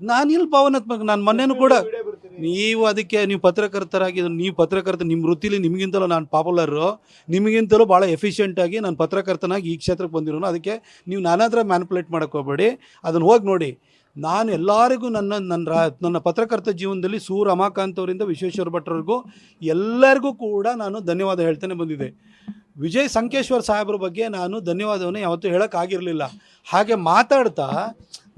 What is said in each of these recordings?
ನಾನು ಇಲ್ಲಿ ಭಾವನಾತ್ಮಕ, ನಾನು ಮೊನ್ನೆನೂ ಕೂಡ ನೀವು ಅದಕ್ಕೆ ನೀವು ಪತ್ರಕರ್ತರಾಗಿ ನಿಮ್ಮ ವೃತ್ತಿಲಿ ನಿಮಗಿಂತಲೂ ನಾನು ಪಾಪ್ಯುಲರು, ನಿಮಗಿಂತಲೂ ಭಾಳ ಎಫಿಷಿಯೆಂಟಾಗಿ ನಾನು ಪತ್ರಕರ್ತನಾಗಿ ಈ ಕ್ಷೇತ್ರಕ್ಕೆ ಬಂದಿರೋನು. ಅದಕ್ಕೆ ನೀವು ನಾನಾದ್ರ ಮ್ಯಾನಿಪುಲೇಟ್ ಮಾಡೋಕ್ಕೆ ಹೋಗಬೇಡಿ, ಅದನ್ನು ಹೋಗಿ ನೋಡಿ. ನಾನು ಎಲ್ಲರಿಗೂ ನನ್ನ ಪತ್ರಕರ್ತ ಜೀವನದಲ್ಲಿ ಸು ರಮಾಕಾಂತ್ ಅವರಿಂದ ವಿಶ್ವೇಶ್ವರ ಭಟ್ರವರೆಗೂ ಎಲ್ಲರಿಗೂ ಕೂಡ ನಾನು ಧನ್ಯವಾದ ಹೇಳ್ತಾನೆ ಬಂದಿದ್ದೆ. ವಿಜಯ್ ಸಂಕೇಶ್ವರ್ ಸಾಹೇಬ್ರ ಬಗ್ಗೆ ನಾನು ಧನ್ಯವಾದವನ್ನು ಯಾವತ್ತೂ ಹೇಳೋಕ್ಕಾಗಿರಲಿಲ್ಲ. ಹಾಗೆ ಮಾತಾಡ್ತಾ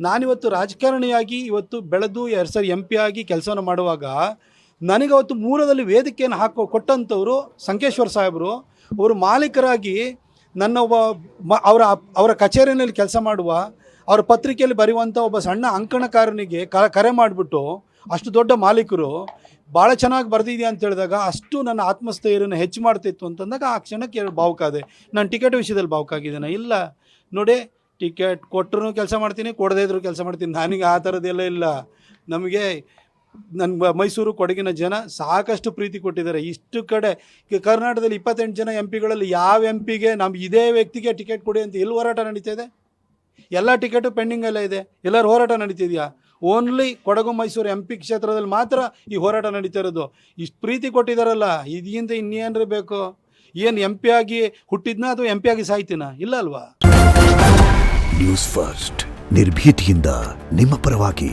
ನಾನಿವತ್ತು ರಾಜಕಾರಣಿಯಾಗಿ ಇವತ್ತು ಬೆಳೆದು 2 ಸರಿ MP ಆಗಿ ಕೆಲಸವನ್ನು ಮಾಡುವಾಗ ನನಗೆ ಅವತ್ತು ಮೂಲದಲ್ಲಿ ವೇದಿಕೆಯನ್ನು ಕೊಟ್ಟಂಥವರು ಸಂಕೇಶ್ವರ್ ಸಾಹೇಬರು. ಅವರು ಮಾಲೀಕರಾಗಿ ನನ್ನ ಅವರ ಕಚೇರಿಯಲ್ಲಿ ಕೆಲಸ ಮಾಡುವ, ಅವರ ಪತ್ರಿಕೆಯಲ್ಲಿ ಬರೆಯುವಂಥ ಒಬ್ಬ ಸಣ್ಣ ಅಂಕಣಕಾರನಿಗೆ ಕರೆ ಮಾಡಿಬಿಟ್ಟು ಅಷ್ಟು ದೊಡ್ಡ ಮಾಲೀಕರು ಭಾಳ ಚೆನ್ನಾಗಿ ಬರೆದಿದೆಯಾ ಅಂತ ಹೇಳಿದಾಗ ಅಷ್ಟು ನನ್ನ ಆತ್ಮಸ್ಥೈರ್ಯನ ಹೆಚ್ಚು ಮಾಡ್ತಿತ್ತು ಅಂತಂದಾಗ ಆ ಕ್ಷಣಕ್ಕೆ ಭಾವುಕ ಆದೆ. ನಾನು ಟಿಕೆಟ್ ವಿಷಯದಲ್ಲಿ ಭಾವುಕ ಆಗಿದ್ದೇನೆ ಇಲ್ಲ ನೋಡಿ. ಟಿಕೆಟ್ ಕೊಟ್ಟರು ಕೆಲಸ ಮಾಡ್ತೀನಿ, ಕೊಡದೇ ಇದ್ರೂ ಕೆಲಸ ಮಾಡ್ತೀನಿ. ನನಗೆ ಆ ಥರದ್ದೆಲ್ಲ ಇಲ್ಲ. ನಮಗೆ ನನ್ನ ಮೈಸೂರು ಕೊಡಗಿನ ಜನ ಸಾಕಷ್ಟು ಪ್ರೀತಿ ಕೊಟ್ಟಿದ್ದಾರೆ. ಇಷ್ಟು ಕಡೆ ಕರ್ನಾಟಕದಲ್ಲಿ 28 ಜನ MP ಗಳಲ್ಲಿ ಯಾವ MPಗೆ ನಮ್ಮ ಇದೇ ವ್ಯಕ್ತಿಗೆ ಟಿಕೆಟ್ ಕೊಡಿ ಅಂತ ಎಲ್ಲಿ ಹೋರಾಟ ನಡೀತಾ ಇದೆ? ಎಲ್ಲ ಟಿಕೆಟು ಪೆಂಡಿಂಗೆಲ್ಲ ಇದೆ. ಎಲ್ಲರೂ ಹೋರಾಟ ನಡೀತಿದೆಯಾ? ಓನ್ಲಿ ಕೊಡಗು ಮೈಸೂರು MP ಕ್ಷೇತ್ರದಲ್ಲಿ ಮಾತ್ರ ಈ ಹೋರಾಟ ನಡೀತಾ ಇರೋದು. ಇಷ್ಟು ಪ್ರೀತಿ ಕೊಟ್ಟಿದ್ದಾರಲ್ಲ, ಇದಕ್ಕಿಂತ ಇನ್ನೇನ್ರಿ ಬೇಕು? ಏನು MP ಆಗಿ ಹುಟ್ಟಿದ್ನ ಅಥವಾ MP ಆಗಿ ಸಾಯ್ತೀನ? ಇಲ್ಲ ಅಲ್ವಾ? ನ್ಯೂಸ್ ಫಸ್ಟ್ ನಿರ್ಭೀತಿಯಿಂದ ನಿಮ್ಮ ಪರವಾಗಿ.